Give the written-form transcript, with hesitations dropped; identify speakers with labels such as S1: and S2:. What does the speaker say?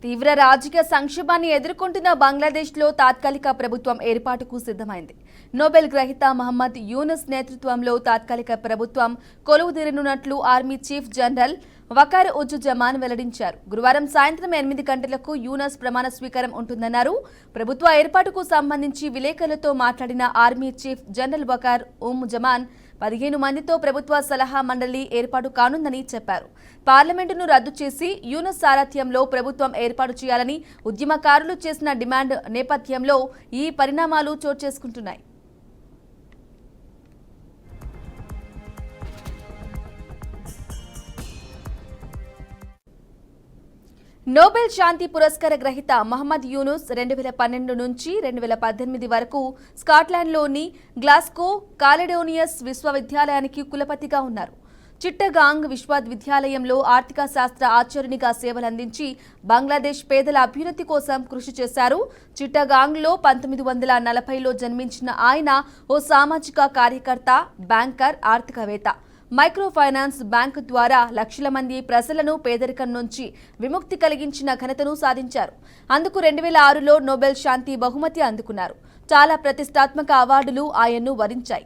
S1: తీవ్ర రాజకీయ సంక్షోభాన్ని ఎదుర్కొంటున్న బంగ్లాదేశ్లో తాత్కాలిక ప్రభుత్వం ఏర్పాటుకు సిద్ధమైంది. నోబెల్ గ్రహీత మహమ్మద్ యూనుస్ నేతృత్వంలో తాత్కాలిక ప్రభుత్వం కొలువుదీరనున్నట్లు ఆర్మీ చీఫ్ జనరల్ వకార్ ఉజ్జుజమాన్ వెల్లడించారు. గురువారం సాయంత్రం 8 గంటలకు యూనుస్ ప్రమాణ స్వీకారం ఉంటుందన్నారు. ప్రభుత్వ ఏర్పాటుకు సంబంధించి విలేకరులతో మాట్లాడిన ఆర్మీ చీఫ్ జనరల్ వకార్ ఉజ్జుజమాన్ 15 మందితో ప్రభుత్వ సలహా మండలి ఏర్పాటు కానుందని చెప్పారు. పార్లమెంటును రద్దు చేసి యూనుస్ సారథ్యంలో ప్రభుత్వం ఏర్పాటు చేయాలని ఉద్యమకారులు చేసిన డిమాండ్ నేపథ్యంలో ఈ పరిణామాలు చోటు చేసుకుంటున్నాయి. నోబెల్ శాంతి పురస్కార గ్రహీత మహమ్మద్ యూనుస్ 2012 నుంచి 2018 వరకు స్కాట్లాండ్లోని గ్లాస్గో కాలెడోనియస్ విశ్వవిద్యాలయానికి కులపతిగా ఉన్నారు. చిట్టగాంగ్ విశ్వవిద్యాలయంలో ఆర్థిక శాస్త్ర ఆచార్యునిగా సేవలందించి బంగ్లాదేశ్ పేదల అభ్యున్నతి కోసం కృషి చేశారు. చిట్టగాంగ్లో 1940లో జన్మించిన ఆయన ఓ సామాజిక కార్యకర్త, బ్యాంకర్, ఆర్థికవేత్త. మైక్రో ఫైనాన్స్ బ్యాంకు ద్వారా లక్షల మంది ప్రజలను పేదరికం నుంచి విముక్తి కలిగించిన ఘనతను సాధించారు. అందుకు 2006లో నోబెల్ శాంతి బహుమతి అందుకున్నారు. చాలా ప్రతిష్టాత్మక అవార్డులు ఆయన్ను వరించాయి.